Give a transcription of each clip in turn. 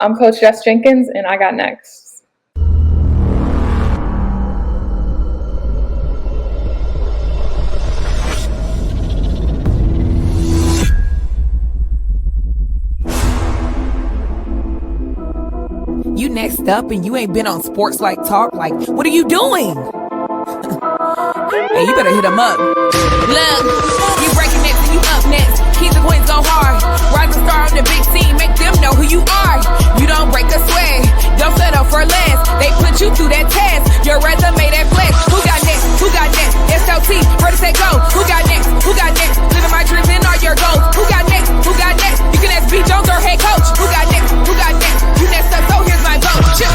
I'm Coach Jessica Jenkins, and I got next. You next up and you ain't been on Sports Like Talk. Like, what are you doing? Hey, you better hit him up. Look, you breaking next and you up next. Keep the queens go hard. Rise and star on the big scene. Make them know who you are. You don't break a sweat. Don't settle for less. They put you through that test. Your resume that flex. Who got next? Who got next? SLT, heard it say go. Who got next? Who got next? Living my dreams and all your goals. Who got next? Who got next? You can ask B. Jones or head coach. Who got next? Who got next? You next up, so here's my vote. Chill.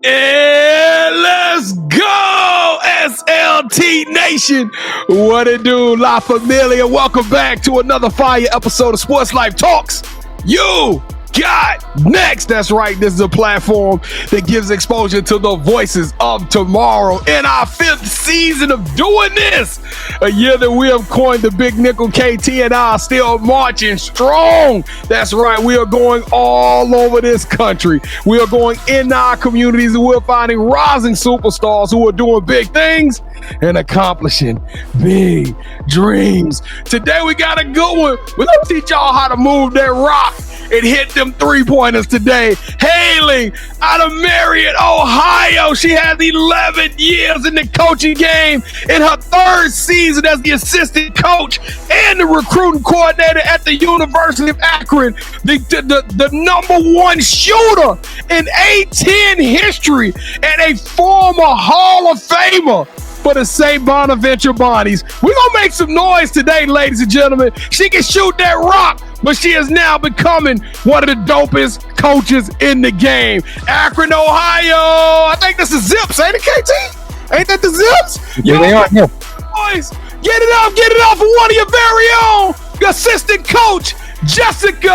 And let's go, SLT Nation. What it do, La Familia? Welcome back to another fire episode of Sports Life Talks. You got next. That's right. This is a platform that gives exposure to the voices of tomorrow. In our 5th season of doing this, a year that we have coined the Big Nickel, KT and I are still marching strong. That's right. We are going all over this country. We are going in our communities, and we're finding rising superstars who are doing big things and accomplishing big dreams. Today we got a good one. We're going to teach y'all how to move that rock and hit them 3-pointers today. Hailing out of Marion, Ohio. She has 11 years in the coaching game. In her 3rd season as the assistant coach and the recruiting coordinator at the University of Akron, the #1 shooter in A-10 history and a former Hall of Famer for the Saint Bonaventure Bonnies. We're going to make some noise today, ladies and gentlemen. She can shoot that rock, but she is now becoming one of the dopest coaches in the game. Akron, Ohio. I think this is Zips, ain't it, KT? Ain't that the Zips? Yeah, they are. Yeah. Boys, get it up for one of your very own, your assistant coach, Jessica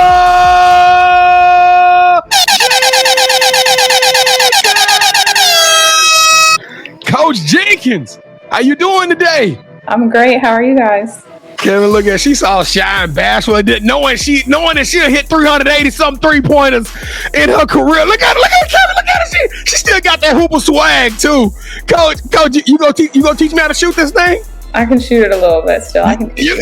Coach Jenkins. How you doing today? I'm great. How are you guys? Kevin, look at her. She's all shy and bashful, knowing that she'll hit 380-something 3-pointers in her career. Look at her, Kevin. Look at her. She still got that hooper swag too. Coach, you gonna teach me how to shoot this thing? I can shoot it a little bit still. I can. You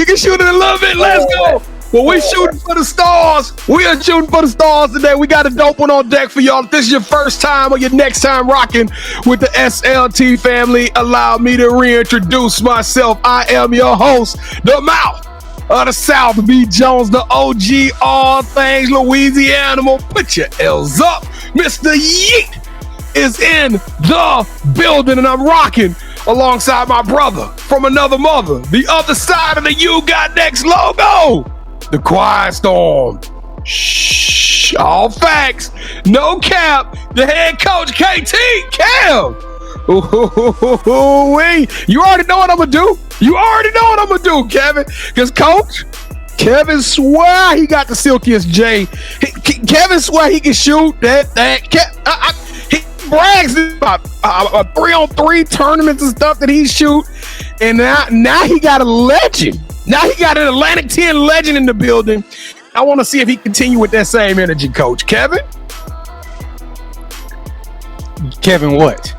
can shoot it a little bit. Let's go. Well, we're shooting for the stars. We are shooting for the stars today. We got a dope one on deck for y'all. If this is your first time or your next time rocking with the SLT family, allow me to reintroduce myself. I am your host, the mouth of the South, B. Jones, the OG, all things Louisiana. Put your L's up. Mr. Yeet is in the building, and I'm rocking alongside my brother from another mother, the other side of the You Got Next logo. The Quiet Storm. Shh. All facts. No cap. The head coach, KT. Cam. You already know what I'm going to do. Kevin. Because Coach, Kevin swear he got the silkiest J. Kevin swear he can shoot that. He brags about 3-on-3 tournaments and stuff that he shoot. And now he got a legend. Now he got an Atlantic 10 legend in the building. I want to see if he continue with that same energy, Coach. Kevin? Kevin what?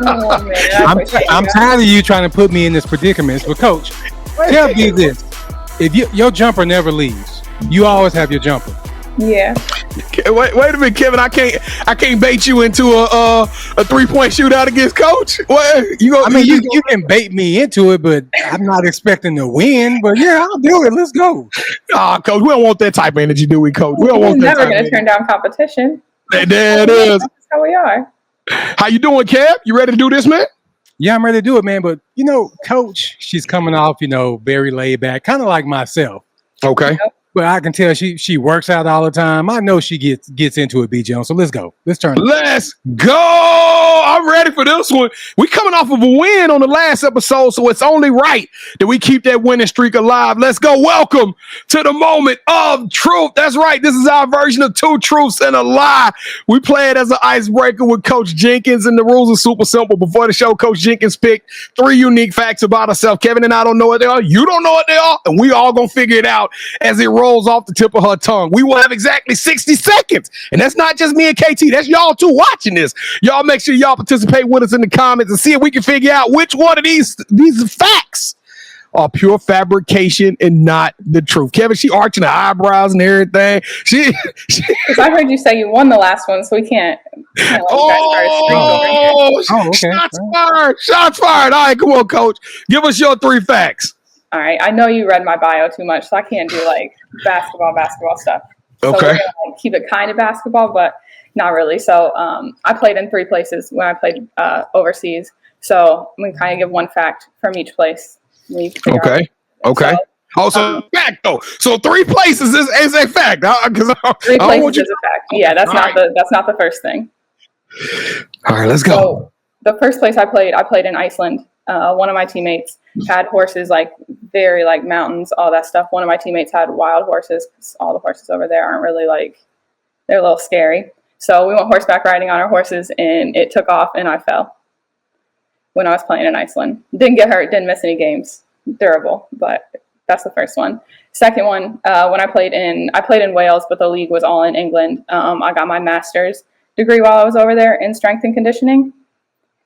Oh, man, I'm tired of you trying to put me in this predicament. But Coach, tell me this. If your jumper never leaves, you always have your jumper. Yeah. Wait a minute, Kevin. I can't bait you into a 3-point shootout against Coach. What you can bait me into it, but I'm not expecting to win. But yeah, I'll do it. Let's go. Coach, we don't want that type of energy, do we, Coach? We don't want that. Never going to turn down competition. There it is. That's how we are. How you doing, Kev? You ready to do this, man? Yeah, I'm ready to do it, man. But Coach, she's coming off, very laid back, kind of like myself. Okay. Yep. but I can tell she works out all the time. I know she gets into it, B. Jones. So let's go. Let's turn it. Let's go. I'm ready for this one. We coming off of a win on the last episode, so it's only right that we keep that winning streak alive. Let's go. Welcome to the moment of truth. That's right. This is our version of two truths and a lie. We play it as an icebreaker with Coach Jenkins, and the rules are super simple. Before the show, Coach Jenkins picked 3 unique facts about herself. Kevin and I don't know what they are. You don't know what they are, and we all gonna figure it out as it rolls off the tip of her tongue. We will have exactly 60 seconds, and that's not just me and KT. That's y'all too watching this. Y'all make sure y'all participate with us in the comments and see if we can figure out which one of these facts are pure fabrication and not the truth. Kevin, she arching her eyebrows and everything. She I heard you say you won the last one, so we can't okay. Shots fired. Shots fired. All right, come on, Coach. Give us your 3 facts. All right. I know you read my bio too much, so I can't do like basketball stuff. So Okay. we're gonna, like, keep it kind of basketball, but not really. So I played in 3 places when I played overseas. So I'm gonna kind of give 1 fact from each place. Okay. So fact though. So 3 places is a fact. 3 places is a fact. Yeah, that's not the first thing. All right, let's go. So the first place I played in Iceland. One of my teammates had horses, like very like mountains, all that stuff. One of my teammates had wild horses. 'Cause all the horses over there aren't really they're a little scary. So we went horseback riding on our horses, and it took off, and I fell when I was playing in Iceland. Didn't get hurt, didn't miss any games. Durable, but that's the first one. Second one, when I played in Wales, but the league was all in England. I got my master's degree while I was over there in strength and conditioning.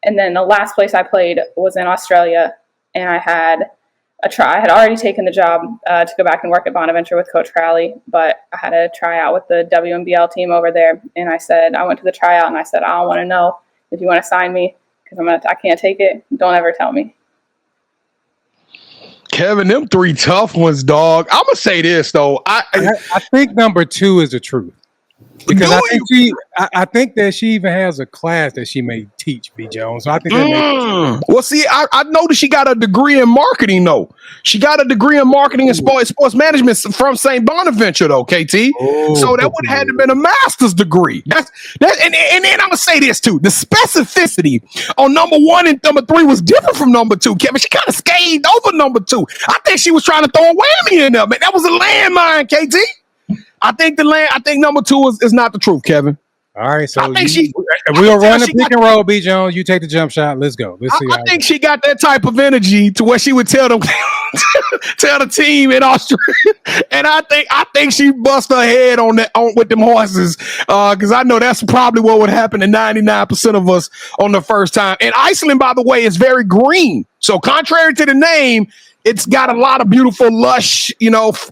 And then the last place I played was in Australia, and I had I had already taken the job to go back and work at Bonaventure with Coach Crowley, but I had a tryout with the WNBL team over there, and I went to the tryout, and I said, I don't want to know if you want to sign me, because I can't take it. Don't ever tell me. Kevin, them 3 tough ones, dog. I'm gonna say this though. I think number 2 is the truth. Because I think that she even has a class that she may teach, B. Jones. So I think that makes well, see, I know that she got a degree in marketing, though. She got a degree in marketing and sports management from Saint Bonaventure, though, KT. So that would have had to been a master's degree. And then I'm gonna say this too: the specificity on number 1 and number 3 was different from number 2. Kevin, she kind of scathed over number 2. I think she was trying to throw a whammy in there, man. That was a landmine, KT. I think number 2 is not the truth, Kevin. All right, so I think we'll run the pick and roll, B. Jones. You take the jump shot. Let's go. Let's see. I think she got that type of energy to where she would tell the team in Australia, and I think she bust her head on with them horses, because I know that's probably what would happen to 99% of us on the first time. And Iceland, by the way, is very green. So contrary to the name, it's got a lot of beautiful, lush,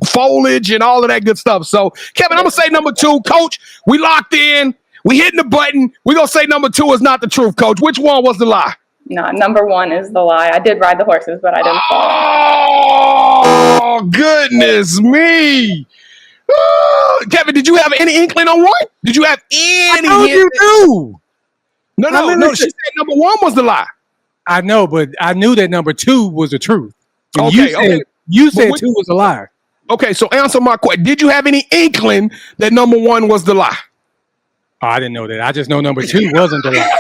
foliage and all of that good stuff. So, Kevin, I'm going to say number 2. Coach, we locked in. We hitting the button. We're going to say number 2 is not the truth, Coach. Which one was the lie? No, number 1 is the lie. I did ride the horses, but I didn't fall. Oh, goodness me. Kevin, did you have any inkling on 1? Did you have any? I told you do. No. She said number 1 was the lie. I know, but I knew that number 2 was the truth. And Okay. You said 2 was a lie. Okay, so answer my question. Did you have any inkling that number 1 was the lie? Oh, I didn't know that. I just know number 2 wasn't the lie.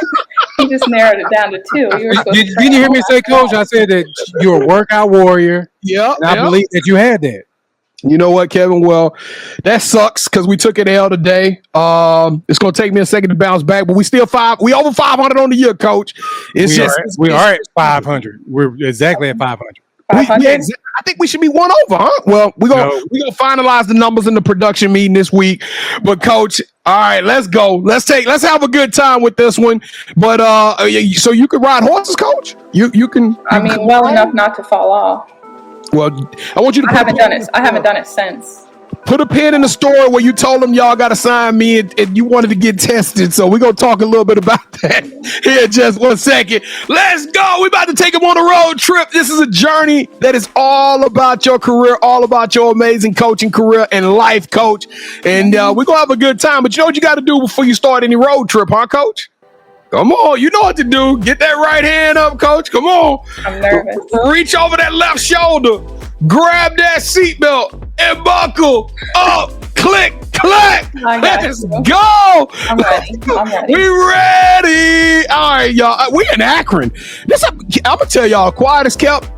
You just narrowed it down to 2. Didn't you hear me say, Coach? I said that you're a workout warrior. Yeah. And I believe that you had that. You know what, Kevin? Well, that sucks because we took an L today. It's going to take me a second to bounce back, but we over 500 on the year, Coach. We are at 500. We're exactly at 500. I think we should be 1 over, huh? Well, we're gonna finalize the numbers in the production meeting this week. But Coach, all right, let's go. Let's have a good time with this one. But so you can ride horses, Coach? You can. Well enough not to fall off. Well, I want you to. I haven't done it since. Put a pin in the story where you told them y'all got to sign me and you wanted to get tested. So we're going to talk a little bit about that here in just 1 second. Let's go. We're about to take them on a road trip. This is a journey that is all about your career, all about your amazing coaching career and life, Coach. And we're going to have a good time. But you know what you got to do before you start any road trip, huh, Coach? Come on. You know what to do. Get that right hand up, Coach. Come on. I'm nervous. Reach over that left shoulder. grab that seatbelt and buckle up. Click, clack. Let's go. I'm ready. We ready. All right, y'all. We in Akron. I'm gonna tell y'all, quiet as kept.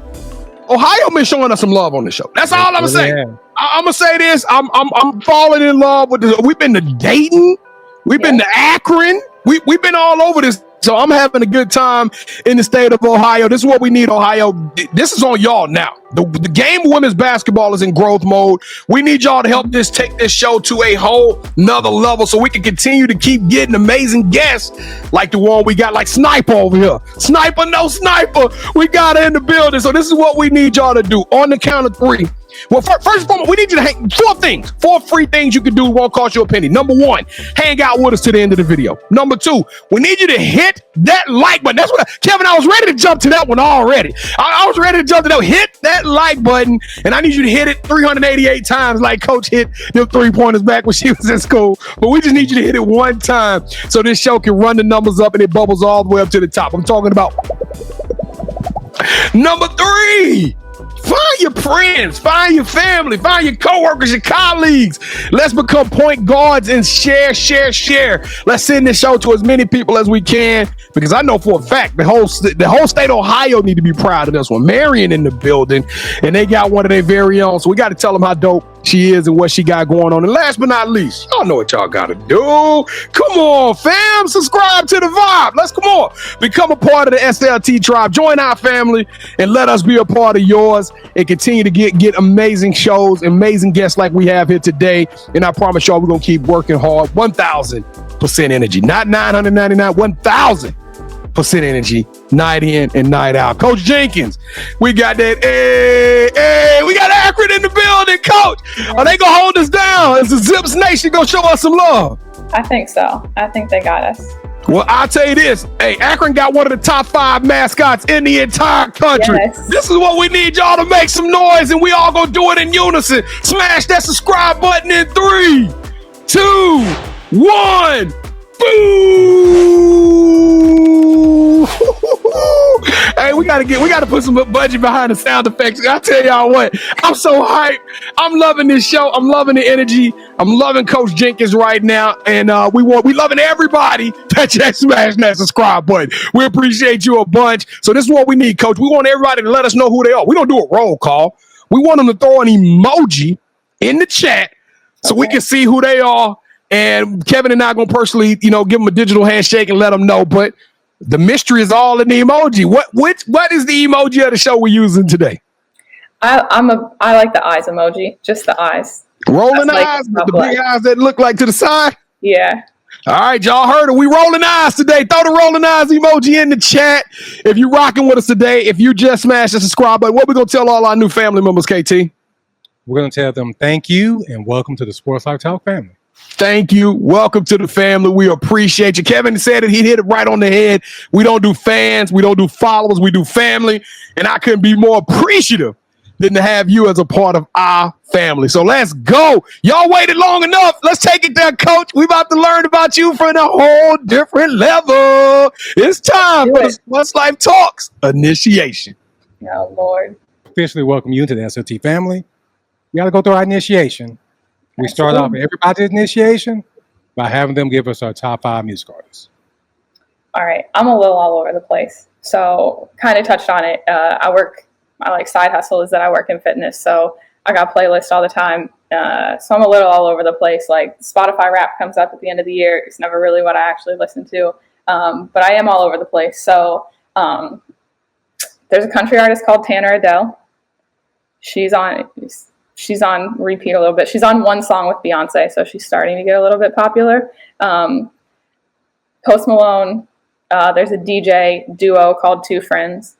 Ohio been showing us some love on the show. That's all I'm gonna say. I'm gonna say this. I'm falling in love with this. We've been to Dayton. We've been to Akron. We've been all over this. So I'm having a good time in the state of Ohio. This is what we need, Ohio. This is on y'all now. The game of women's basketball is in growth mode. We need y'all to help take this show to a whole nother level so we can continue to keep getting amazing guests like the one we got, like Sniper over here. Sniper, no Sniper. We got her in the building. So this is what we need y'all to do on the count of 3. Well, first and foremost, we need you to hang 4 free things you can do. Won't cost you a penny. Number 1, hang out with us to the end of the video. Number 2, we need you to hit that like button. That's what Kevin, I was ready to jump to that one already. I was ready to jump to that. Hit that like button, and I need you to hit it 388 times like Coach hit them 3-pointers back when she was in school. But we just need you to hit it 1 time so this show can run the numbers up and it bubbles all the way up to the top. I'm talking about number 3. Find your friends, find your family, find your coworkers, your colleagues. Let's become point guards and share. Let's send this show to as many people as we can, because I know for a fact the whole state of Ohio need to be proud of this one. Marion in the building, and they got one of their very own. So we got to tell them how dope she is and what she got going on. And last but not least, y'all know what y'all got to do. Come on, fam. Subscribe to the vibe. Let's come on. Become a part of the SLT tribe. Join our family and let us be a part of yours and continue to get amazing shows, amazing guests like we have here today. And I promise y'all we're going to keep working hard. 1,000% energy. Not 999, 1,000% energy, night in and night out. Coach Jenkins, we got that. Hey, we got Akron in the building, Coach. Are they gonna hold us down? Is the Zips Nation gonna show us some love? I think so. I think they got us. Well, I'll tell you this. Hey, Akron got one of the top 5 mascots in the entire country. Yes. This is what we need y'all to make some noise, and we all gonna do it in unison. Smash that subscribe button in 3, 2, 1. Boo! Hey, we gotta put some budget behind the sound effects. I tell y'all what, I'm so hyped. I'm loving this show. I'm loving the energy. I'm loving Coach Jenkins right now, and we loving everybody that smash that subscribe button. We appreciate you a bunch. So this is what we need, Coach. We want everybody to let us know who they are. We don't do a roll call. We want them to throw an emoji in the chat so we can see who they are. And Kevin and I are going to personally, give them a digital handshake and let them know. But the mystery is all in the emoji. What is the emoji of the show we're using today? I like the eyes emoji, just the eyes. Rolling eyes, with the big eyes that look like to the side? Yeah. All right, y'all heard it. We rolling eyes today. Throw the rolling eyes emoji in the chat. If you're rocking with us today, if you just smashed the subscribe button, what we going to tell all our new family members, KT? We're going to tell them thank you and welcome to the Sports Life Talk family. Thank you. Welcome to the family. We appreciate you. Kevin said it. He hit it right on the head. We don't do fans. We don't do followers. We do family. And I couldn't be more appreciative than to have you as a part of our family. So let's go. Y'all waited long enough. Let's take it there, Coach. We about to learn about you from a whole different level. It's time for the Sports Life Talks initiation. Oh, Lord. Officially welcome you into the SLT family. We got to go through our initiation. We start off with everybody's initiation by having them give us our top 5 music artists. All right. I'm a little all over the place. So kind of touched on it. My side hustle is that I work in fitness. So I got playlists all the time. So I'm a little all over the place. Like Spotify Rap comes up at the end of the year. It's never really what I actually listen to. But I am all over the place. So there's a country artist called Tanner Adele. She's on repeat a little bit. She's on one song with Beyonce, so she's starting to get a little bit popular. Post Malone, there's a DJ duo called Two Friends.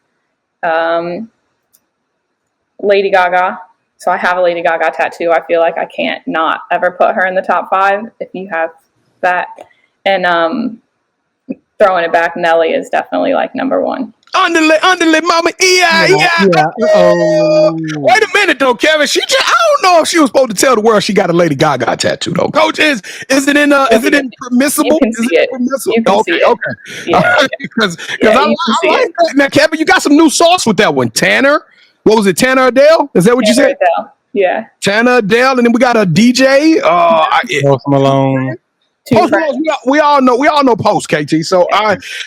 Lady Gaga. So I have a Lady Gaga tattoo. I feel like I can't not ever put her in the top 5 if you have that. And throwing it back, Nelly is definitely like number 1. Underlay, mama, yeah. Wait a minute, though, Kevin. I don't know if she was supposed to tell the world she got a Lady Gaga tattoo, though. Coach, is it permissible? You can see it. Permissible? You can see it. Okay. Yeah. Because I like that. Now, Kevin, you got some new sauce with that one. Tanner What was it, Tanner Adele? Is that what you said? Adele. Yeah. Tanner Adele, and then we got a DJ. Post Malone. Post Malone, we all know Post, KT. So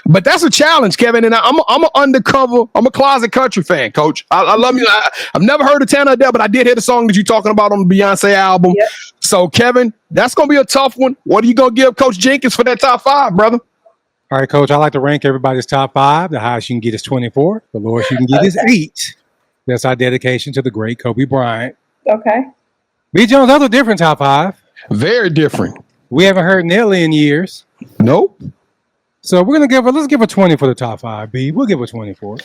but that's a challenge, Kevin. And I'm a closet country fan, Coach. I love you. I've never heard of Tanner Adele, but I did hear the song that you're talking about on the Beyonce album. Yep. So, Kevin, that's gonna be a tough one. What are you gonna give Coach Jenkins for that top 5, brother? All right, Coach. I like to rank everybody's top 5. The highest you can get is 24. The lowest you can get is 8. That's our dedication to the great Kobe Bryant. Okay. B. Jones, that's a different top 5. Very different. We haven't heard Nelly in years. Nope. So let's give her 20 for the top 5, B. We'll give her 24.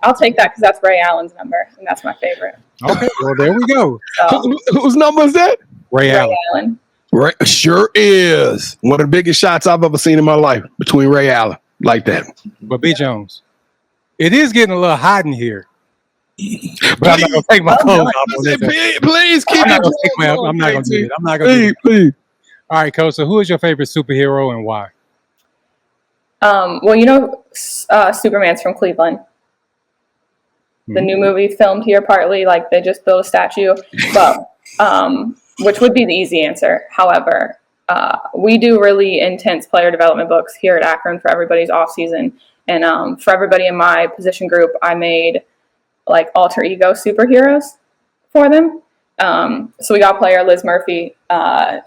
I'll take that because that's Ray Allen's number, and that's my favorite. Okay, well, there we go. So, whose number is that? Ray Allen. Ray sure is. One of the biggest shots I've ever seen in my life between Ray Allen, like that. But B. Jones, it is getting a little hot in here. But I'm not going to take my clothes off. Please keep it. I'm not going to do it. I'm not going to do it. Please. All right, Coach. So who is your favorite superhero and why? Well, Superman's from Cleveland. The new movie filmed here partly, like they just built a statue, but which would be the easy answer. However, we do really intense player development books here at Akron for everybody's off season, and for everybody in my position group, I made like alter ego superheroes for them. So we got player Liz Murphy,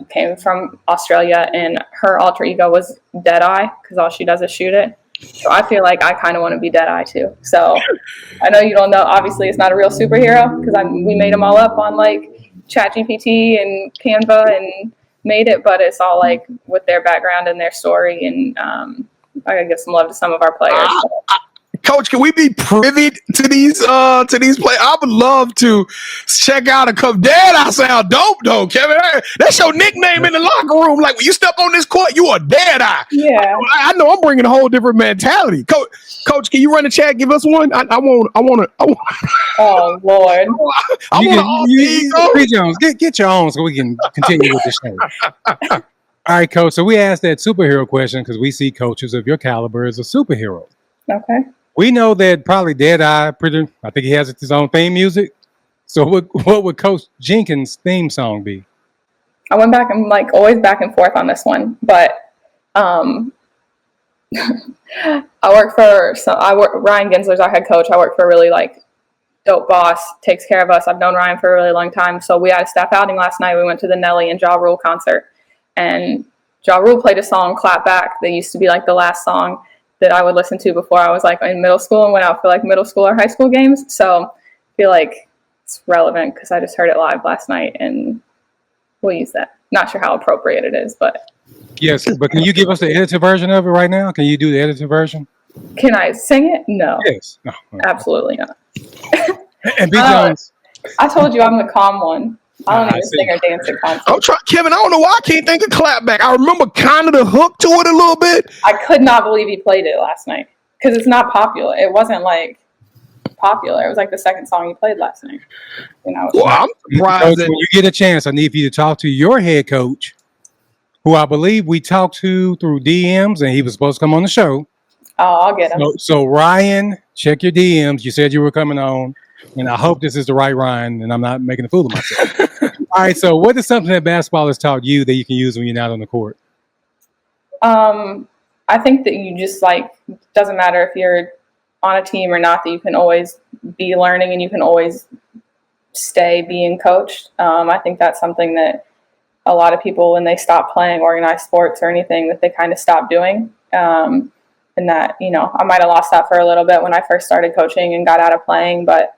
came from Australia, and her alter ego was Deadeye because all she does is shoot it. So I feel like I kind of want to be Deadeye too. So I know you don't know. Obviously, it's not a real superhero because we made them all up on like ChatGPT and Canva and made it, but it's all like with their background and their story. And I gotta give some love to some of our players. Coach, can we be privy to these players? I would love to check out a couple. Dad, I sound dope though, Kevin. That's your nickname in the locker room. Like when you step on this court, you are Deadeye. Yeah, I know. I'm bringing a whole different mentality. Coach, can you run the chat? Give us one. I want. Oh Lord. Free Jones, get your own so we can continue with the show. All right, Coach. So we asked that superhero question because we see coaches of your caliber as a superhero. Okay. We know that probably Deadeye, I think he has his own theme music. So what would Coach Jenkins' theme song be? I went back and always back and forth on this one, but Ryan Ginsler's our head coach. I work for a really dope boss, takes care of us. I've known Ryan for a really long time. So we had a staff outing last night. We went to the Nelly and Ja Rule concert, and Ja Rule played a song, Clap Back, that used to be the last song that I would listen to before I was in middle school and went out for middle school or high school games. So I feel like it's relevant because I just heard it live last night and we'll use that. Not sure how appropriate it is, but. Yes, but can you give us the edited version of it right now? Can you do the edited version? Can I sing it? No. Yes. No. Absolutely not. And B. Jones. I told you I'm the calm one. I don't even sing or dance at concerts. I'm trying, Kevin. I don't know why I can't think of Clapback. I remember kind of the hook to it a little bit. I could not believe he played it last night because it's not popular. It wasn't popular. It was the second song he played last night. Well, I'm surprised when you get a chance. I need for you to talk to your head coach, who I believe we talked to through DMs, and he was supposed to come on the show. Oh, I'll get him. So Ryan, check your DMs. You said you were coming on. And I hope this is the right Ryan, and I'm not making a fool of myself. All right, so what is something that basketball has taught you that you can use when you're not on the court? I think that you just doesn't matter if you're on a team or not, that you can always be learning and you can always stay being coached. I think that's something that a lot of people, when they stop playing organized sports or anything, that they kind of stop doing. And that, I might have lost that for a little bit when I first started coaching and got out of playing, but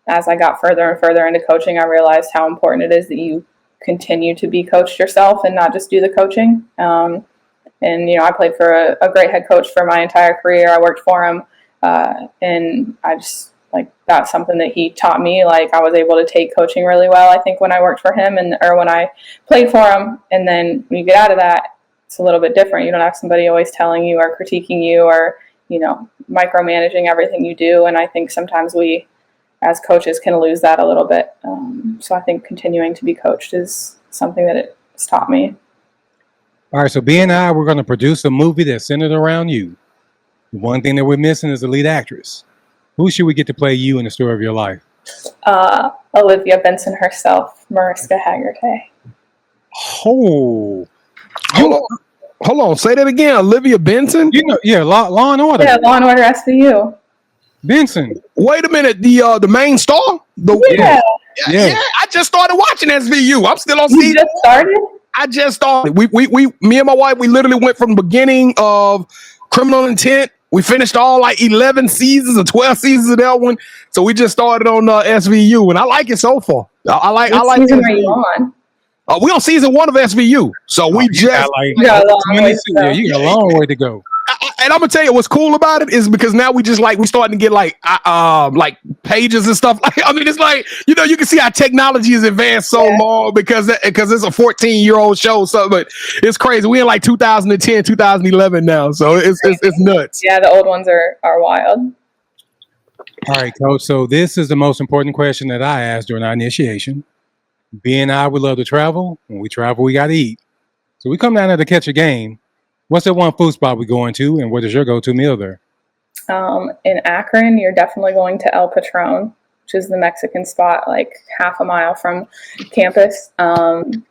as I got further and further into coaching, I realized how important it is that you continue to be coached yourself and not just do the coaching. And I played for a great head coach for my entire career. I worked for him, and I just that's something that he taught me. I was able to take coaching really well, I think, when I worked for him or when I played for him. And then when you get out of that, it's a little bit different. You don't have somebody always telling you or critiquing you or micromanaging everything you do. And I think sometimes we, as coaches, can lose that a little bit. So I think continuing to be coached is something that it's taught me. All right, so B and I, we're going to produce a movie that's centered around you. The one thing that we're missing is the lead actress. Who should we get to play you in the story of your life? Olivia Benson herself, Mariska Hargitay. Oh, Hold on. Say that again. Olivia Benson? you know, yeah, Law and Order. Yeah, Law and Order SVU. Benson. Wait a minute. The main star? Yeah. Yeah. I just started watching SVU. I'm still on You season. just started? I just started. Me and my wife, we literally went from the beginning of Criminal Intent. We finished all like 11 seasons or 12 seasons of that one. So we just started on SVU, and I like it so far. I like season SVU. are you on? We on season 1 of SVU. So we You got like You got a long 20 way to go. yeah, you got a long way to go. and I'm gonna tell you what's cool about it is because now we just like we starting to get like pages and stuff. Like I mean, it's like you can see our technology has advanced so long because it's a 14-year-old show. So, but it's crazy. We in like 2010, 2011 now, so it's nuts. Yeah, the old ones are wild. All right, Coach. So this is the most important question that I asked during our initiation. B and I would love to travel. When we travel, we got to eat. So we come down there to catch a game. What's that one food spot we going to, and what is your go-to meal there? In Akron, you're definitely going to El Patron, which is the Mexican spot, like half a mile from campus. Owner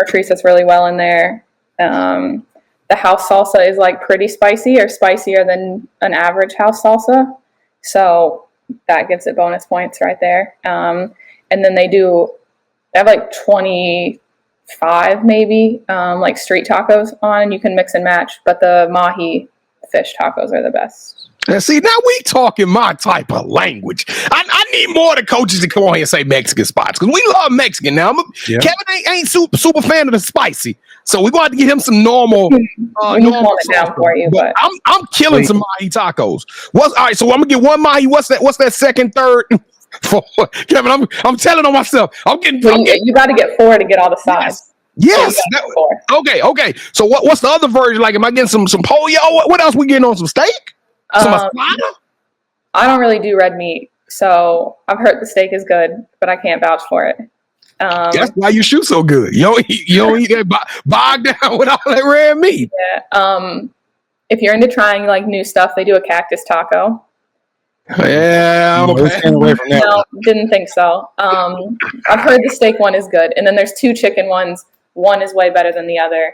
treats us really well in there. The house salsa is like pretty spicy or spicier than an average house salsa. So that gives it bonus points right there. And then they have like 25 maybe like street tacos on, and you can mix and match, but the mahi fish tacos are the best. And see, now we talking my type of language. I need more of the coaches to come on here and say Mexican spots because we love Mexican now. Kevin ain't super fan of the spicy, so we're going to have to get him some normal. We can calm it down for you, but I'm killing some mahi tacos. All right? So I'm gonna get one mahi. What's that second, third? For Kevin, I'm telling on myself. You got to get 4 to get all the sides. Yes. So Okay. So what's the other version? Like, am I getting some pollo? What else we getting on? Some steak? Some asada? I don't really do red meat, so I've heard the steak is good, but I can't vouch for it. That's why you shoot so good. You don't eat that bogged down with all that red meat. Yeah. If you're into trying like new stuff, they do a cactus taco. Yeah, away from that. No, didn't think so. I've heard the steak one is good, and then there's 2 chicken ones. One is way better than the other,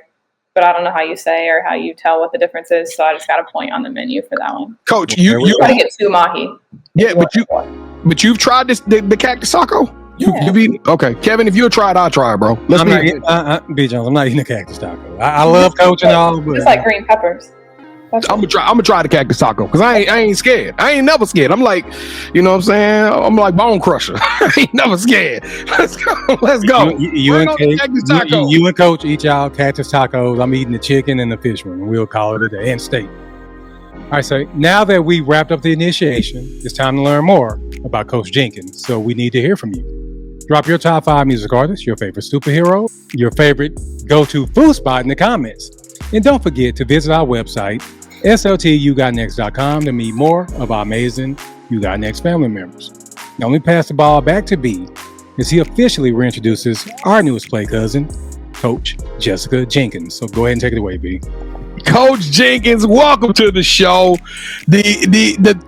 but I don't know how you say or how you tell what the difference is. So I just got a point on the menu for that one. Coach, you got to get 2 mahi. Yeah, but you've tried the cactus taco. You've eaten. Okay, Kevin, if you try it, I'll try it, bro. B. Jones, I'm not eating a cactus taco. I love coaching all, but just like green peppers. I'm gonna try the cactus taco because I ain't scared. I ain't never scared. I'm like, you know what I'm saying? I'm like bone crusher. I ain't never scared. Let's go. You and Coach eat y'all cactus tacos. I'm eating the chicken and the fish one. We'll call it a day, and steak. All right, so now that we wrapped up the initiation, it's time to learn more about Coach Jenkins. So we need to hear from you. Drop your top 5 music artists, your favorite superhero, your favorite go-to food spot in the comments. And don't forget to visit our website, sltugotnext.com, to meet more of our amazing You Got Next family members. Now let me pass the ball back to B as he officially reintroduces our newest play cousin, Coach Jessica Jenkins. So go ahead and take it away, B. Coach Jenkins, welcome to the show. The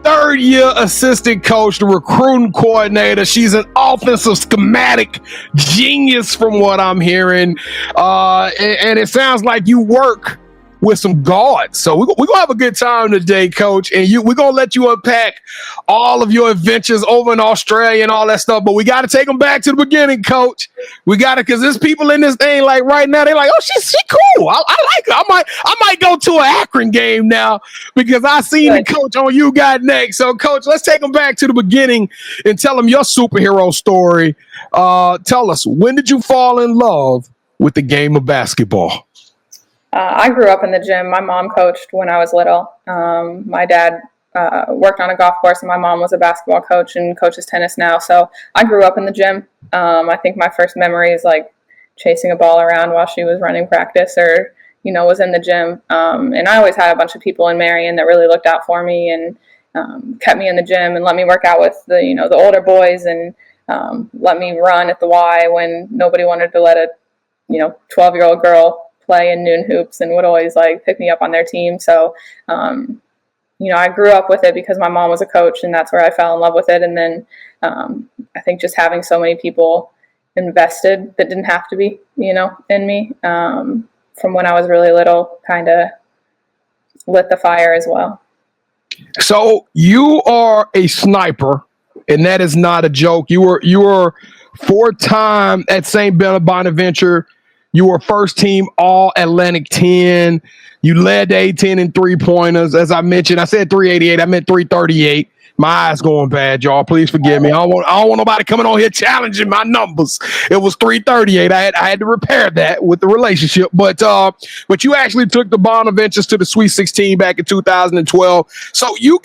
3rd-year assistant coach, the recruiting coordinator. She's an offensive schematic genius from what I'm hearing. And it sounds like you work with some guards. So we're going to have a good time today, Coach. And we're going to let you unpack all of your adventures over in Australia and all that stuff. But we got to take them back to the beginning, Coach. We got to, because there's people in this thing like right now, they're like, oh, she cool. I like her. I might go to an Akron game now because I seen the coach on You Got Next. So, Coach, let's take them back to the beginning and tell them your superhero story. Tell us, when did you fall in love with the game of basketball? I grew up in the gym. My mom coached when I was little. My dad worked on a golf course, and my mom was a basketball coach and coaches tennis now. So I grew up in the gym. I think my first memory is like chasing a ball around while she was running practice or, was in the gym. And I always had a bunch of people in Marion that really looked out for me and kept me in the gym and let me work out with the older boys and let me run at the Y when nobody wanted to let a 12-year-old girl play in noon hoops and would always like pick me up on their team. So, I grew up with it because my mom was a coach, and that's where I fell in love with it. And then I think just having so many people invested that didn't have to be, in me from when I was really little kind of lit the fire as well. So you are a sniper, and that is not a joke. You were 4-time at Saint Bonaventure. You were first team All Atlantic 10. You led the A-10 in 3-pointers. As I mentioned, I said 388. I meant 338. My eyes going bad, y'all. Please forgive me. I don't want nobody coming on here challenging my numbers. It was 338. I had to repair that with the relationship. But you actually took the Bonaventures to the Sweet 16 back in 2012. So you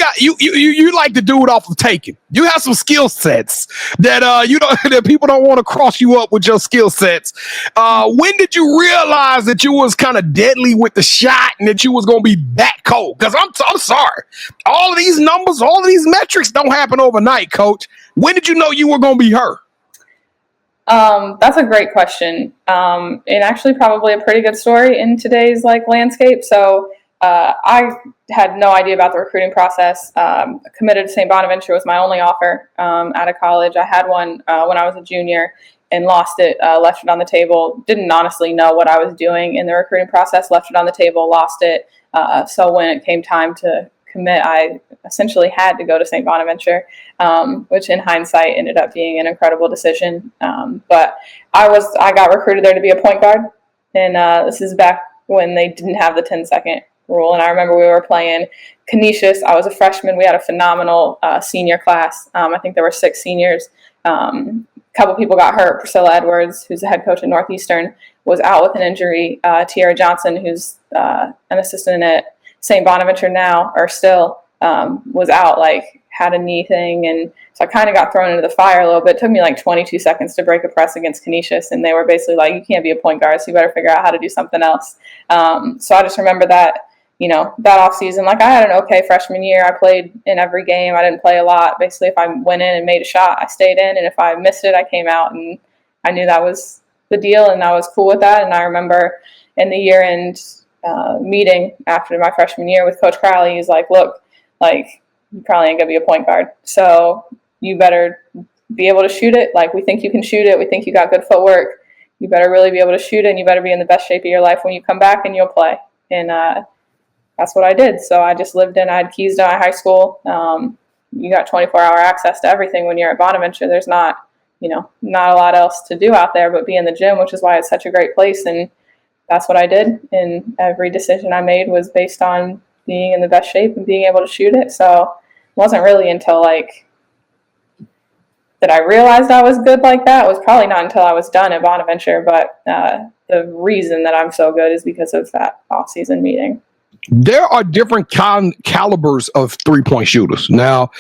like to do it off of taking. You have some skill sets that that people don't want to cross you up with your skill sets. When did you realize that you was kind of deadly with the shot and that you was gonna be that cold? Because I'm sorry, all of these numbers, all of these metrics don't happen overnight, Coach. When did you know you were going to be her? That's a great question. And actually probably a pretty good story in today's landscape. So I had no idea about the recruiting process. Committed to Saint Bonaventure was my only offer out of college. I had one when I was a junior and lost it, left it on the table. Didn't honestly know what I was doing in the recruiting process, left it on the table, lost it. So when it came time to commit, I essentially had to go to Saint Bonaventure, which in hindsight ended up being an incredible decision. But I got recruited there to be a point guard, and this is back when they didn't have the 10-second rule. And I remember we were playing Canisius. I was a freshman. We had a phenomenal senior class. I think there were 6 seniors. A couple people got hurt. Priscilla Edwards, who's the head coach at Northeastern, was out with an injury. Tiara Johnson, who's an assistant at Saint Bonaventure now, or still, was out, had a knee thing. And so I kind of got thrown into the fire a little bit. It took me 22 seconds to break a press against Canisius. And they were basically you can't be a point guard, so you better figure out how to do something else. So I just remember that, that off season, I had an okay freshman year. I played in every game. I didn't play a lot. Basically, if I went in and made a shot, I stayed in. And if I missed it, I came out. And I knew that was the deal, and I was cool with that. And I remember in the year-end meeting after my freshman year with Coach Crowley, he's like, look, you probably ain't gonna be a point guard, so you better be able to shoot it. We think you can shoot it. We think you got good footwork. You better really be able to shoot it, and you better be in the best shape of your life when you come back, and you'll play. And that's what I did. So I just lived I had keys to my high school. You got 24-hour access to everything when you're at Bonaventure. There's not a lot else to do out there but be in the gym, which is why it's such a great place. And that's what I did, and every decision I made was based on being in the best shape and being able to shoot it. So it wasn't really until that I realized I was good like that. It was probably not until I was done at Bonaventure, but the reason that I'm so good is because of that off-season meeting. There are different calibers of 3-point shooters. Now,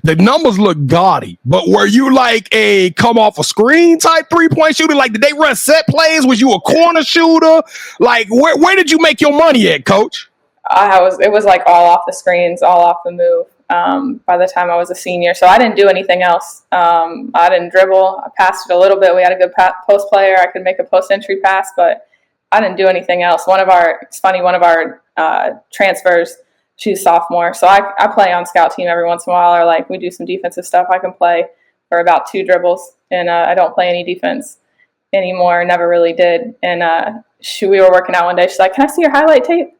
the numbers look gaudy, but were you a come off a screen type 3-point shooter? Did they run set plays? Was you a corner shooter? Where did you make your money at, Coach? It was all off the screens, all off the move. By the time I was a senior, so I didn't do anything else. I didn't dribble. I passed it a little bit. We had a good post player. I could make a post entry pass, but I didn't do anything else. One of our transfers, she's a sophomore, so I play on scout team every once in a while, or we do some defensive stuff. I can play for about 2 dribbles, and I don't play any defense anymore. Never really did. And we were working out one day. She's like, "Can I see your highlight tape?"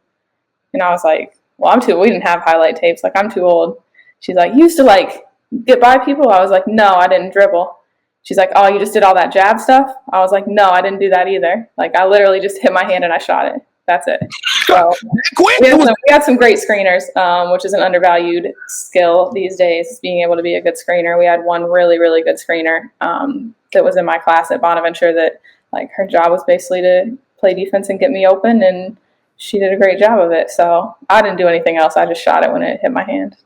And I was like, "Well, I'm too. We didn't have highlight tapes. I'm too old." She's like, "You used to get by people?" I was like, "No, I didn't dribble." She's like, "Oh, you just did all that jab stuff?" I was like, "No, I didn't do that either. I literally just hit my hand and I shot it. That's it." So we had some great screeners, which is an undervalued skill these days, being able to be a good screener. We had one really, really good screener that was in my class at Bonaventure that her job was basically to play defense and get me open, and she did a great job of it. So I didn't do anything else. I just shot it when it hit my hand.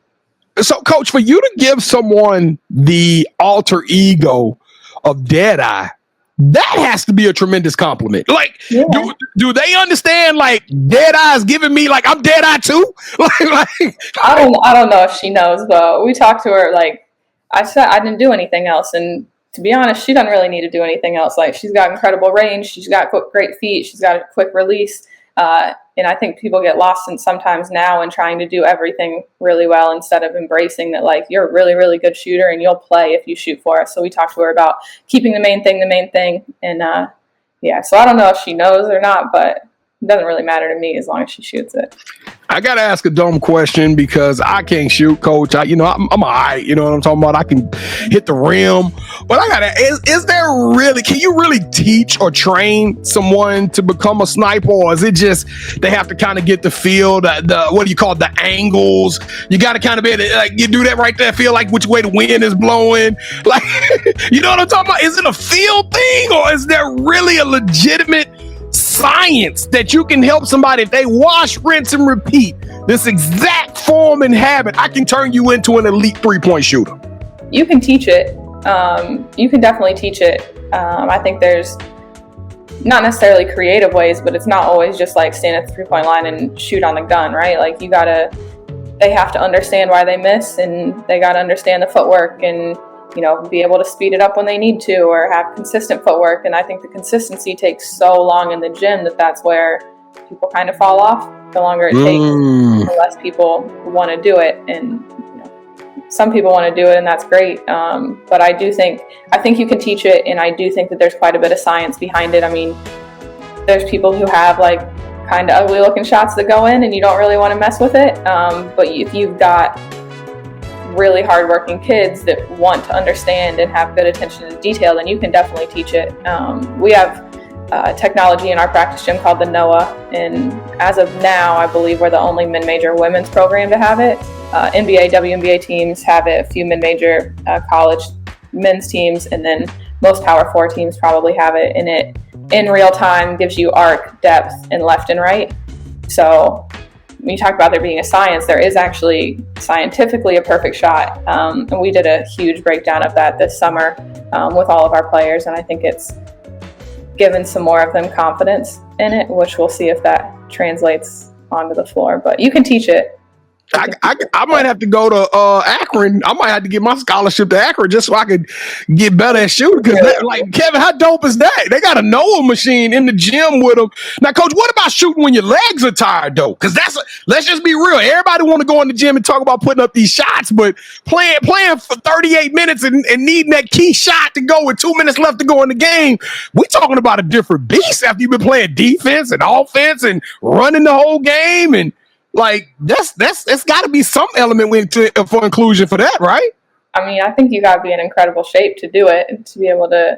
So, Coach, for you to give someone the alter ego of Deadeye, that has to be a tremendous compliment. Do they understand Deadeye is giving me I'm Deadeye too? I don't know if she knows, but we talked to her. I said I didn't do anything else, and to be honest, she doesn't really need to do anything else. Like, she's got incredible range. She's got great feet. She's got a quick release. And I think people get lost in sometimes now in trying to do everything really well instead of embracing that, like, you're a really, really good shooter and you'll play if you shoot for us. So we talked to her about keeping the main thing. And so I don't know if she knows or not, but it doesn't really matter to me as long as she shoots it. I got to ask a dumb question because I can't shoot, coach. I'm all right. You know what I'm talking about? I can hit the rim. But I got to, can you really teach or train someone to become a sniper? Or is it just they have to kind of get the feel, the angles? You got to kind of be able to, like, you do that right there, feel like which way the wind is blowing. Like, you know what I'm talking about? Is it a feel thing or is there really a legitimate science that you can help somebody if they wash, rinse, and repeat this exact form and habit? I can turn you into an elite 3-point shooter. You can teach it. You can definitely teach it. I think there's not necessarily creative ways, but it's not always just like stand at the 3-point line and shoot on the gun, right? Like, they have to understand why they miss, and they got to understand the footwork and, be able to speed it up when they need to or have consistent footwork. And I think the consistency takes so long in the gym that's where people kind of fall off. The longer it takes, the less people want to do it. And some people want to do it, and that's great. But I think you can teach it, and I do think that there's quite a bit of science behind it. I mean, there's people who have like kind of ugly looking shots that go in and you don't really want to mess with it. But if you've got really hardworking kids that want to understand and have good attention to detail, then you can definitely teach it. We have technology in our practice gym called the No.1, and as of now, I believe we're the only mid-major women's program to have it. NBA, WNBA teams have it, a few mid-major college men's teams, and then most Power 4 teams probably have it. And it, in real time, gives you arc, depth, and left and right. So when you talk about there being a science, there is actually scientifically a perfect shot. And we did a huge breakdown of that this summer with all of our players. And I think it's given some more of them confidence in it, which we'll see if that translates onto the floor. But you can teach it. I might have to go to Akron. I might have to get my scholarship to Akron just so I could get better at shooting. Because, like, Kevin, how dope is that? They got a Noah machine in the gym with them. Now, coach, what about shooting when your legs are tired, though? Because let's just be real. Everybody want to go in the gym and talk about putting up these shots, but playing for 38 minutes and needing that key shot to go with 2 minutes left to go in the game, we talking about a different beast after you've been playing defense and offense and running the whole game. And like, that's got to be some element for inclusion for that, right? I mean, I think you got to be in incredible shape to do it and to be able to,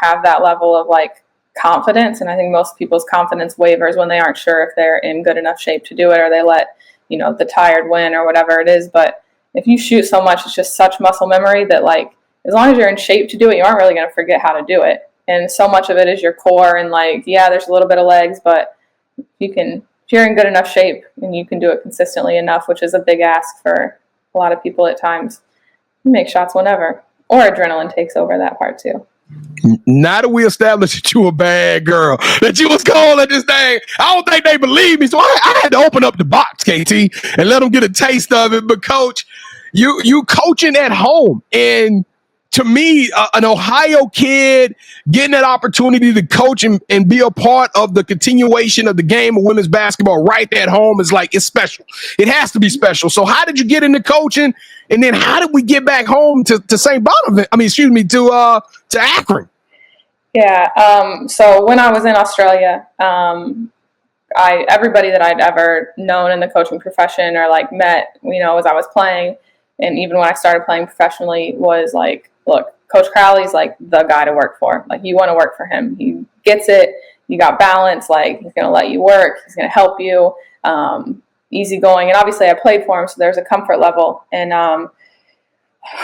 have that level of like confidence. And I think most people's confidence wavers when they aren't sure if they're in good enough shape to do it, or they let, the tired win or whatever it is. But if you shoot so much, it's just such muscle memory that, like, as long as you're in shape to do it, you aren't really going to forget how to do it. And so much of it is your core, and like, yeah, there's a little bit of legs, but if you're in good enough shape and you can do it consistently enough, which is a big ask for a lot of people at times, you make shots whenever, or adrenaline takes over that part too. Now that we established that you were a bad girl, that you was cold at this thing, I don't think they believe me. So I had to open up the box, KT, and let them get a taste of it. But coach, you coaching at home, and to me, an Ohio kid getting that opportunity to coach and be a part of the continuation of the game of women's basketball right there at home is like, it's special. It has to be special. So how did you get into coaching? And then how did we get back home to Saint Bonaventure? To Akron? Yeah. So when I was in Australia, everybody that I'd ever known in the coaching profession or like met, as I was playing, and even when I started playing professionally, was like, look, Coach Crowley's like the guy to work for. Like, you want to work for him. He gets it. You got balance. Like, he's going to let you work. He's going to help you. Easygoing. And obviously I played for him, so there's a comfort level. And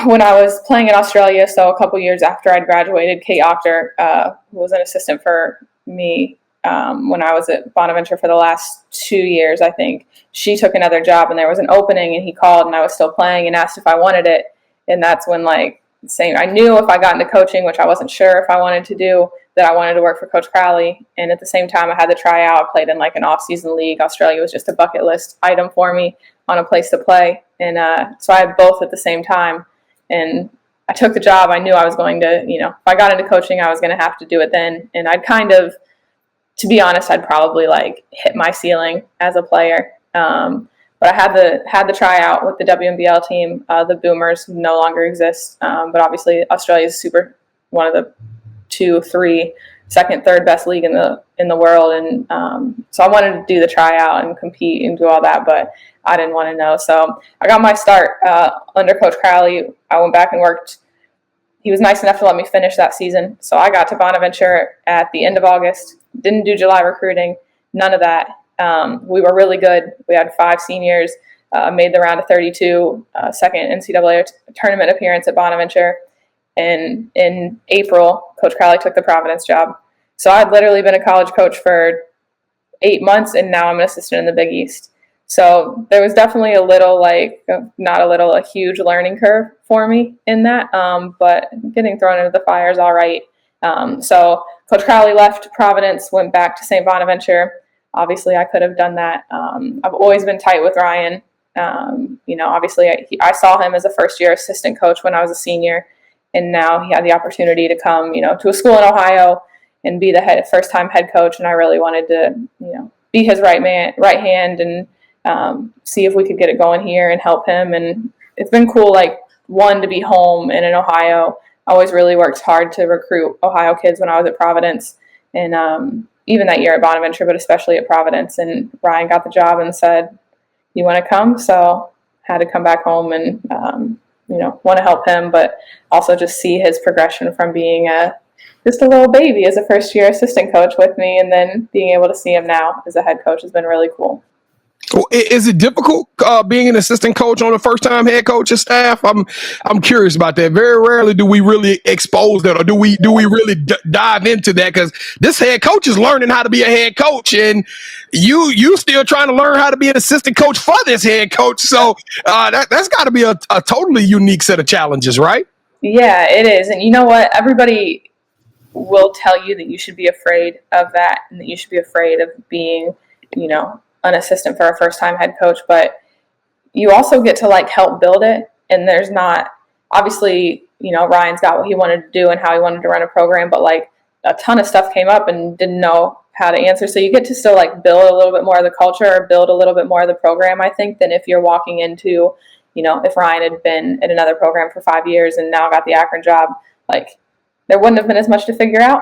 when I was playing in Australia, so a couple years after I'd graduated, Kate Octor, who was an assistant for me when I was at Bonaventure for the last 2 years, I think, she took another job, and there was an opening, and he called, and I was still playing and asked if I wanted it. And that's when, like, I knew if I got into coaching, which I wasn't sure if I wanted to do, that I wanted to work for Coach Crowley. And at the same time, I had to try out. I played in like an off-season league. Australia was just a bucket list item for me on a place to play. And so I had both at the same time. And I took the job, I knew I was going to, if I got into coaching, I was going to have to do it then. And I'd kind of, to be honest, I'd probably like hit my ceiling as a player. But I had the tryout with the WNBL team. The Boomers no longer exist, but obviously Australia is one of the 2, 3, second, third best league in the world, and so I wanted to do the tryout and compete and do all that, but I didn't want to know. So I got my start under Coach Crowley. I went back and worked. He was nice enough to let me finish that season, so I got to Bonaventure at the end of August. Didn't do July recruiting, none of that. We were really good. We had 5 seniors, made the round of 32, second NCAA tournament appearance at Bonaventure. And in April, Coach Crowley took the Providence job. So I'd literally been a college coach for 8 months, and now I'm an assistant in the Big East. So there was definitely a huge learning curve for me in that, but getting thrown into the fire is all right. So Coach Crowley left Providence, went back to Saint Bonaventure. Obviously, I could have done that. I've always been tight with Ryan. Obviously, I saw him as a first-year assistant coach when I was a senior, and now he had the opportunity to come, to a school in Ohio and be the first-time head coach. And I really wanted to, be his right hand, and see if we could get it going here and help him. And it's been cool, to be home and in Ohio. I always really worked hard to recruit Ohio kids when I was at Providence, and even that year at Bonaventure, but especially at Providence. And Ryan got the job and said, "You want to come?" So had to come back home and, want to help him, but also just see his progression from being just a little baby as a first-year assistant coach with me, and then being able to see him now as a head coach has been really cool. Is it difficult being an assistant coach on a first-time head coach's staff? I'm curious about that. Very rarely do we really expose that, or do we really dive into that? Because this head coach is learning how to be a head coach, and you still trying to learn how to be an assistant coach for this head coach. So that's got to be a totally unique set of challenges, right? Yeah, it is. And you know what? Everybody will tell you that you should be afraid of that, and that you should be afraid of being, an assistant for a first-time head coach, but you also get to help build it. And there's not, obviously, Ryan's got what he wanted to do and how he wanted to run a program, but a ton of stuff came up and didn't know how to answer. So you get to still build a little bit more of the culture, or build a little bit more of the program, I think, than if you're walking into, if Ryan had been at another program for 5 years and now got the Akron job, there wouldn't have been as much to figure out.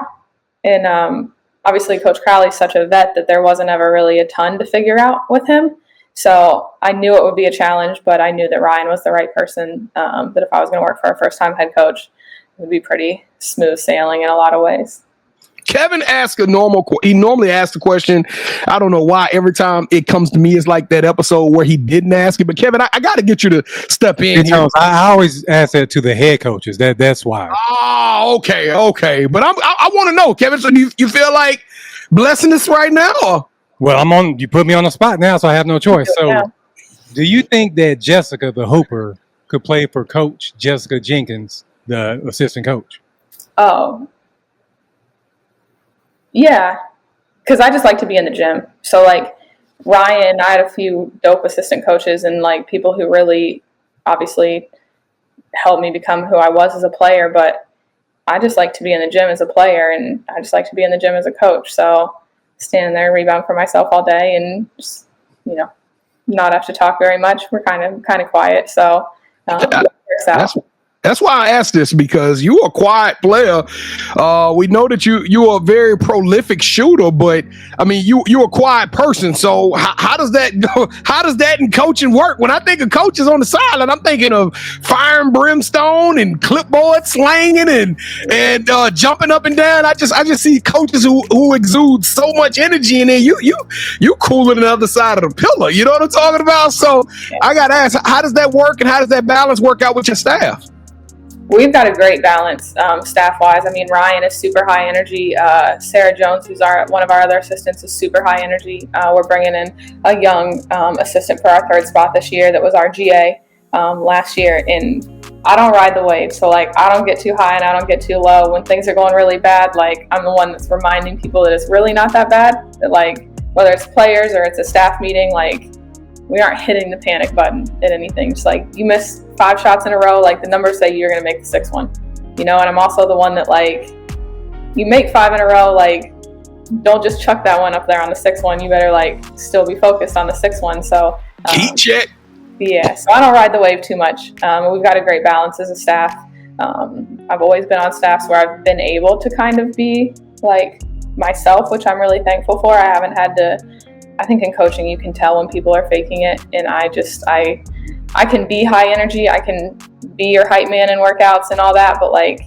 And obviously, Coach Crowley's such a vet that there wasn't ever really a ton to figure out with him. So I knew it would be a challenge, but I knew that Ryan was the right person, that if I was going to work for a first-time head coach, it would be pretty smooth sailing in a lot of ways. Kevin asks he normally asks the question. I don't know why every time it comes to me, it's like that episode where he didn't ask it. But Kevin, I got to get you to step in here. I always ask that to the head coaches. That's why. Oh, okay. But I want to know, Kevin. So you feel like blessing this right now? Or? Well, you put me on the spot now, so I have no choice. So, do you think that Jessica, the hooper, could play for Coach Jessica Jenkins, the assistant coach? Oh. Yeah, because I just like to be in the gym. So Ryan, I had a few dope assistant coaches and people who really obviously helped me become who I was as a player. But I just like to be in the gym as a player, and I just like to be in the gym as a coach. So stand there and rebound for myself all day, and just not have to talk very much. We're kind of quiet. So it works out. That's why I asked this, because you're a quiet player. We know that you're a very prolific shooter, but I mean, you're a quiet person. So how does that go? How does that in coaching work? When I think of coaches on the sideline, I'm thinking of fire and brimstone and clipboard slanging and jumping up and down. I just see coaches who exude so much energy, and then you cooler than the other side of the pillar. You know what I'm talking about? So I got to ask, how does that work, and how does that balance work out with your staff? We've got a great balance staff-wise. I mean, Ryan is super high energy. Sarah Jones, who's one of our other assistants, is super high energy. We're bringing in a young assistant for our third spot this year that was our GA last year. And I don't ride the wave. So, I don't get too high and I don't get too low. When things are going really bad, I'm the one that's reminding people that it's really not that bad. That, whether it's players or it's a staff meeting, we aren't hitting the panic button at anything. Just like you miss 5 shots in a row, like the numbers say you're going to make the 6th one, you know. And I'm also the one that like, you make 5 in a row, like don't just chuck that one up there on the 6th one. You better like still be focused on the 6th one. So check. Yeah, so I don't ride the wave too much. We've got a great balance as a staff. I've always been on staffs where I've been able to kind of be like myself, which I'm really thankful for. I haven't had to. I think in coaching you can tell when people are faking it, and I can be high energy, I can be your hype man in workouts and all that, but like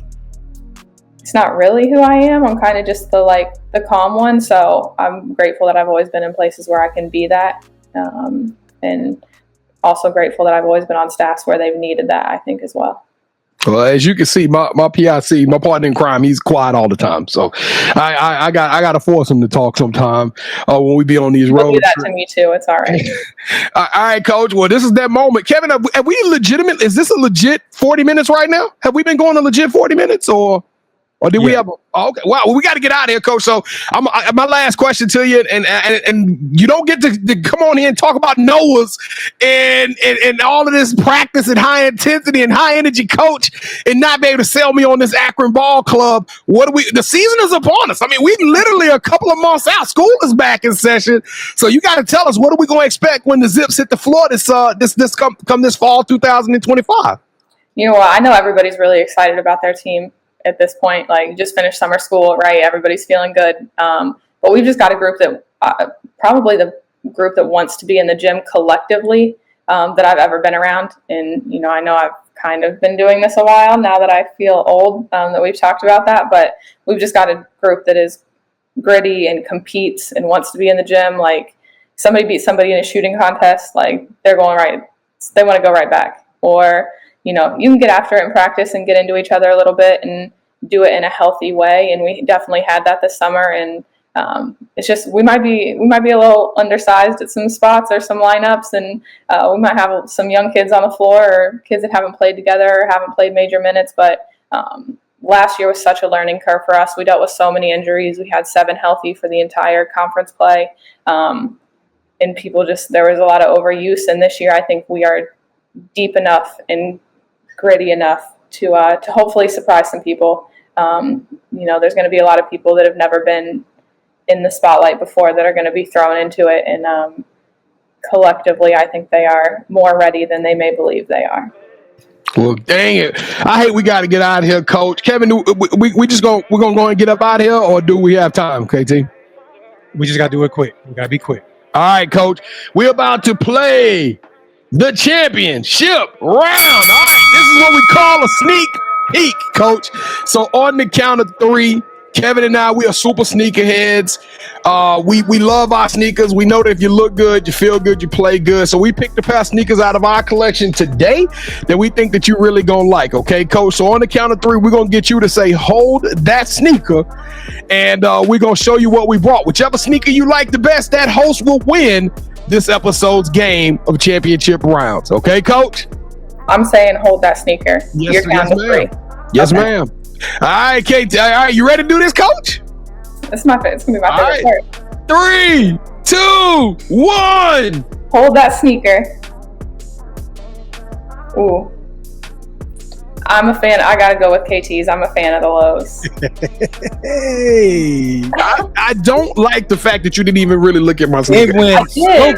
it's not really who I am. I'm kind of just the calm one. So I'm grateful that I've always been in places where I can be that, and also grateful that I've always been on staffs where they've needed that, I think, as well. Well, as you can see, my PIC, my partner in crime, he's quiet all the time. So I got to force him to talk sometime when we be on these roads. Do that to me too. It's all right. All right, Coach. Well, this is that moment. Kevin, are we legitimate? Is this a legit 40 minutes right now? Have we been going a legit 40 minutes or did we have? Okay. Wow. Well, we got to get out of here, Coach. So my last question to you, and you don't get to come on here and talk about Noah's and all of this practice and high intensity and high energy coach and not be able to sell me on this Akron ball club. The season is upon us. I mean, we literally a couple of months out. School is back in session. So you got to tell us, what are we going to expect when the Zips hit the floor this fall 2025? You know what? I know everybody's really excited about their team at this point. Like, just finished summer school, right? Everybody's feeling good. But we've just got a group that probably the group that wants to be in the gym collectively that I've ever been around. And, you know I've kind of been doing this a while now that I feel old, that we've talked about that, but we've just got a group that is gritty and competes and wants to be in the gym. Like, somebody beats somebody in a shooting contest, like they want to go right back. Or, you can get after it in practice and get into each other a little bit and do it in a healthy way. And we definitely had that this summer. And it's just, we might be a little undersized at some spots or some lineups, and we might have some young kids on the floor or kids that haven't played together or haven't played major minutes. But last year was such a learning curve for us. We dealt with so many injuries. We had 7 healthy for the entire conference play. And there was a lot of overuse. And this year, I think we are deep enough and gritty enough to hopefully surprise some people. There's going to be a lot of people that have never been in the spotlight before that are going to be thrown into it. And collectively, I think they are more ready than they may believe they are. Well, dang it. I hate we got to get out of here, Coach. Kevin, we're going to go and get up out of here, or do we have time, KT? We just got to do it quick. We got to be quick. All right, Coach. We're about to play the championship round. All right, this is what we call a sneak peek, Coach. So on the count of 3, Kevin and I, we are super sneakerheads. We love our sneakers. We know that if you look good, you feel good, you play good. So we picked a pair of sneakers out of our collection today that we think that you really gonna like. Okay, Coach. So on the count of 3, we're gonna get you to say, "Hold that sneaker," and we're gonna show you what we brought. Whichever sneaker you like the best, that host will win this episode's game of championship rounds. Okay, Coach? I'm saying hold that sneaker. Yes, You're down to 3. Yes, okay. Ma'am. All right, KT. All right, you ready to do this, Coach? It's going to be my favorite part. 3, 2, 1. Hold that sneaker. Ooh. I'm a fan. I got to go with KT's. I'm a fan of the lows. Hey. I don't like the fact that you didn't even really look at my sneaker. I did.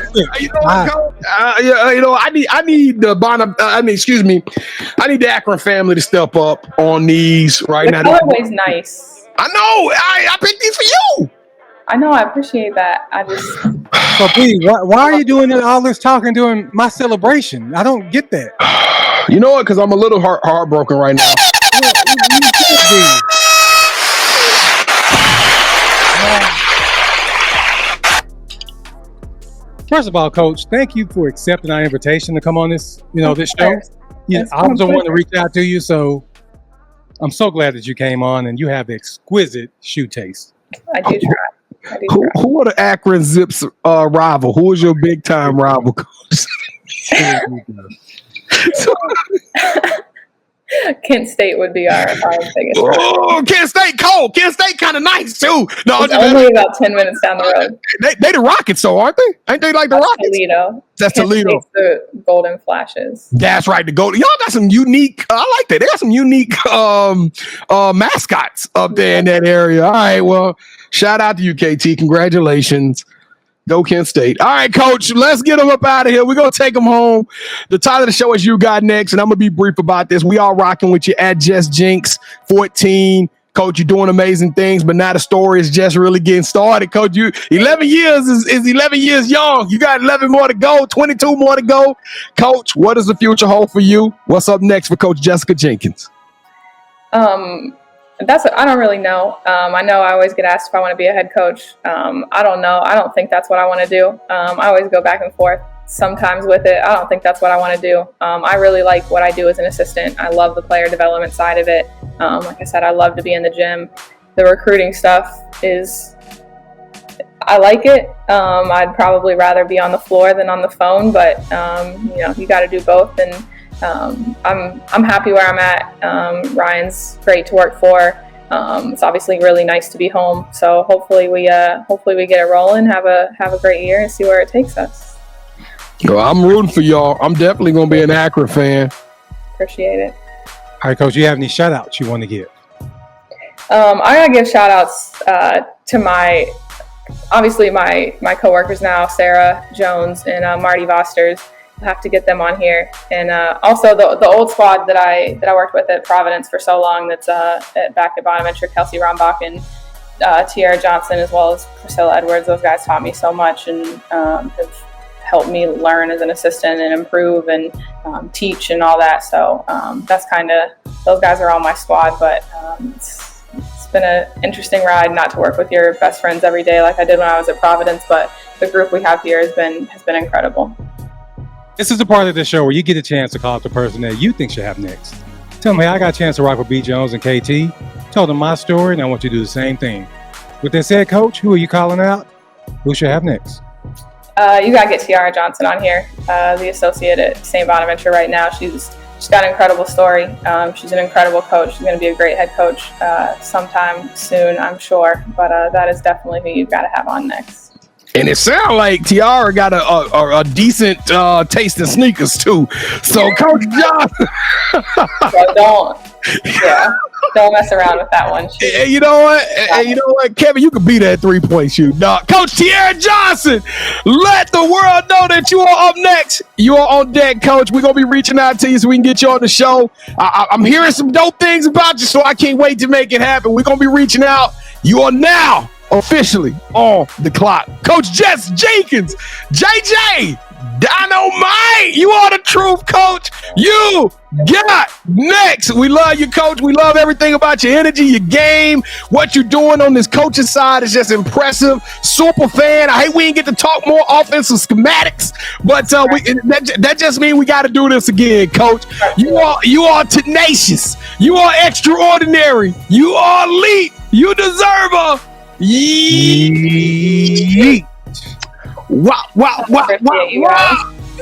I need the Akron family to step up on these right now. The colorway's nice. I know. I picked these for you. I know. I appreciate that. So, please, why are you doing all this talking during my celebration? I don't get that. You know what? Because I'm a little heartbroken right now. First of all, Coach, thank you for accepting our invitation to come on this show. Yeah, I was the one to reach out to you, so I'm so glad that you came on, and you have exquisite shoe taste. I do try. Who are the Akron Zips rival? Who is your big time rival, Coach? Kent State would be our biggest. Oh, Kent State cold. Kent State kind of nice too. No, it's only about 10 minutes down the road. They the Rockets, so aren't they? Ain't they like the Rockets? Toledo. That's Kent Toledo. State's the Golden Flashes. That's right. The Golden. Y'all got some unique. I like that. They got some unique mascots up there in that area. All right. Well, shout out to you, KT. Congratulations. Go Kent State. All right, Coach, let's get them up out of here. We're going to take them home. The title of the show is You Got Next, and I'm going to be brief about this. We are rocking with you at Jess Jenks 14. Coach, you're doing amazing things, but now the story is just really getting started. Coach, 11 years is 11 years young. You got 11 more to go, 22 more to go. Coach, what does the future hold for you? What's up next for Coach Jessica Jenkins? I don't really know. I know I always get asked if I want to be a head coach. I don't know. I don't think that's what I want to do. I always go back and forth sometimes with it. I don't think that's what I want to do. I really like what I do as an assistant. I love the player development side of it. Like I said, I love to be in the gym. The recruiting stuff I like it. I'd probably rather be on the floor than on the phone, but you got to do both. And I'm happy where I'm at. Ryan's great to work for. It's obviously really nice to be home. So hopefully we get it rolling, have a great year, and see where it takes us. Well, I'm rooting for y'all. I'm definitely going to be an Akron fan. Appreciate it. All right, Coach, you have any shout outs you want to give? I gotta give shout outs to my coworkers now, Sarah Jones and Marty Vosters. Have to get them on here, and also the old squad that I worked with at Providence for so long. That's back at Bonaventure, Kelsey Rombach and Tiara Johnson, as well as Priscilla Edwards. Those guys taught me so much and have helped me learn as an assistant and improve and teach and all that. So that's those guys are on my squad, but it's been an interesting ride not to work with your best friends every day like I did when I was at Providence. But the group we have here has been incredible. This is the part of the show where you get a chance to call up the person that you think should have next. Tell them, hey, I got a chance to rock with B. Jones and KT. Tell them my story, and I want you to do the same thing. With that said, Coach, who are you calling out? Who should have next? You got to get Tiara Johnson on here, the associate at Saint Bonaventure right now. She's got an incredible story. She's an incredible coach. She's going to be a great head coach sometime soon, I'm sure. But that is definitely who you've got to have on next. And it sounds like Tiara got a decent taste in sneakers too. So Coach Johnson, don't mess around with that one. You know what, Kevin, you could be that 3-point shoot. Coach Tiara Johnson, let the world know that you are up next. You are on deck, Coach. We're gonna be reaching out to you so we can get you on the show. I'm hearing some dope things about you, so I can't wait to make it happen. We're gonna be reaching out. You are now officially on the clock. Coach Jess Jenkins, JJ, Dynamite, you are the truth, Coach. You got next. We love you, Coach. We love everything about your energy, your game. What you're doing on this coaching side is just impressive. Super fan. I hate we didn't get to talk more offensive schematics, but that just means we got to do this again, Coach. You are tenacious. You are extraordinary. You are elite. You deserve a yeet. Wow.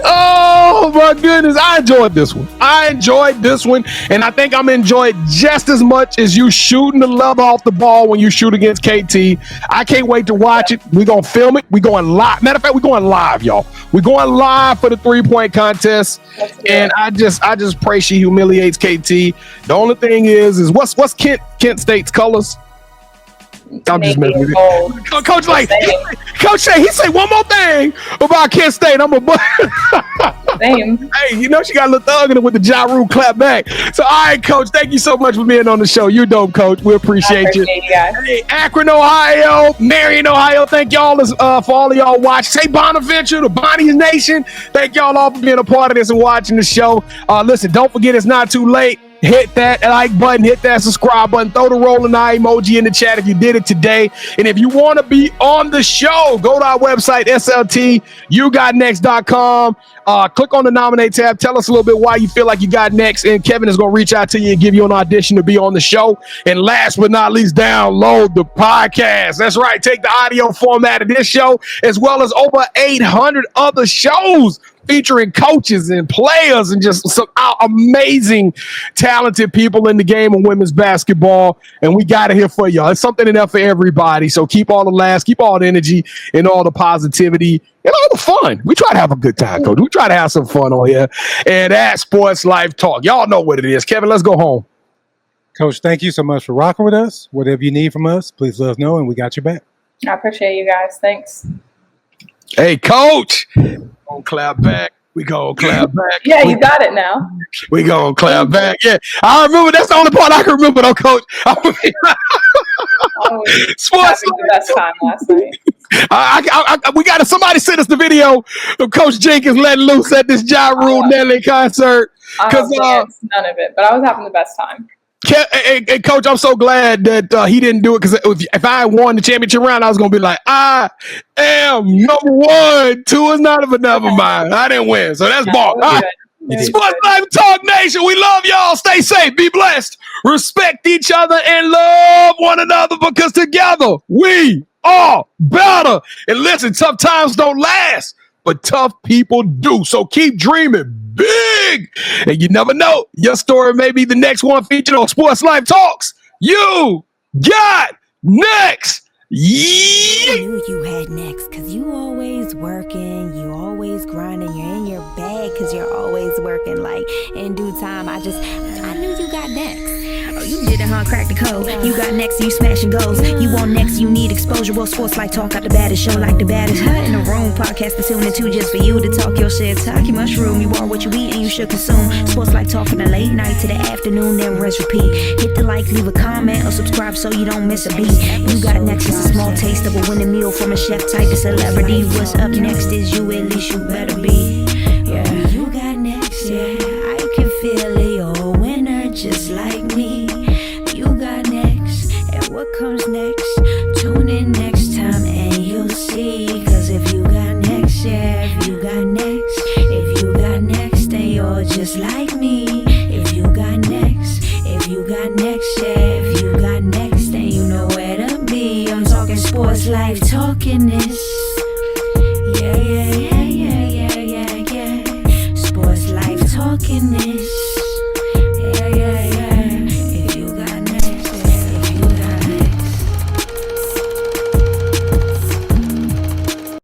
Oh my goodness. I enjoyed this one, and I think I'm enjoying just as much as you shooting the level off the ball when you shoot against KT. I can't wait to watch it. We're gonna film it. We're going live. Matter of fact, we're going live, y'all. We're going live for the 3-point contest, and I just pray she humiliates KT. The only thing is what's Kent State's colors? I'm just messing with you. Coach, Coach say, he say one more thing about Kent State. I'm a Same. Hey, she got a little thug in it with the Ja Rule clap back. So, all right, Coach, thank you so much for being on the show. You're dope, Coach. We appreciate you. You guys. Hey, Akron, Ohio, Marion, Ohio. Thank y'all for all of y'all watching. Saint Bonaventure, the Bonnie's Nation. Thank y'all all for being a part of this and watching the show. Listen, don't forget it's not too late. Hit that like button, hit that subscribe button, throw the rolling eye emoji in the chat if you did it today. And if you want to be on the show, go to our website, sltyougotnext.com. Click on the nominate tab. Tell us a little bit why you feel like you got next, and Kevin is going to reach out to you and give you an audition to be on the show. And last but not least, download the podcast. That's right. Take the audio format of this show as well as over 800 other shows featuring coaches and players and just some amazing, talented people in the game of women's basketball. And we got it here for y'all. It's something in there for everybody. So keep all the laughs, keep all the energy and all the positivity and all the fun. We try to have a good time, Coach. We try to have some fun on here. And that's Sports Life Talk. Y'all know what it is. Kevin, let's go home. Coach, thank you so much for rocking with us. Whatever you need from us, please let us know, and we got your back. I appreciate you guys. Thanks. Hey, Coach. Gonna clap back. We gonna clap back. Yeah, you got it now. We gonna clap back. Yeah, I remember. That's the only part I can remember, though, Coach. Sports having the best time last night. We got somebody send us the video of Coach Jenkins letting loose at this Ja Rule Nelly concert. Because none of it, but I was having the best time. Hey, Coach, I'm so glad that he didn't do it, because if I had won the championship round, I was going to be like, I am #1. 2 is not, but never mind. I didn't win, so that's ball. Right. Sports Life Talk Nation, we love y'all. Stay safe, be blessed, respect each other, and love one another, because together we are better. And listen, tough times don't last, but tough people do. So keep dreaming big, and you never know, your story may be the next one featured on Sports Life Talks. You got next. Yeah. I knew you had next, because you always working, you always grinding, you're in your bag because you're always working. Like, in due time, I knew you got next. Oh, you did it, huh? Crack the code. You got next, you smashing goals. You want next, you need exposure. Well, Sports Like Talk got the baddest show, like the baddest in the room. Podcast to tune into just for you to talk your shit. Talk your mushroom. You are what you eat and you should consume. Sports Like Talk from the late night to the afternoon, then rest repeat. Hit the like, leave a comment, or subscribe so you don't miss a beat. You got next is a small taste of a winning meal from a chef type of celebrity. What's up next is you, at least you better be. Yeah, you got next, yeah. I can feel it, you're a winner just like me. You got next, and what comes next? Tune in next time and you'll see. Cause if you got next, yeah, if you got next, then you're just like me. If you got next, yeah, if you got next, then you know where to be. I'm talking Sports Life, talking this. Yeah. Sports Life, talking this.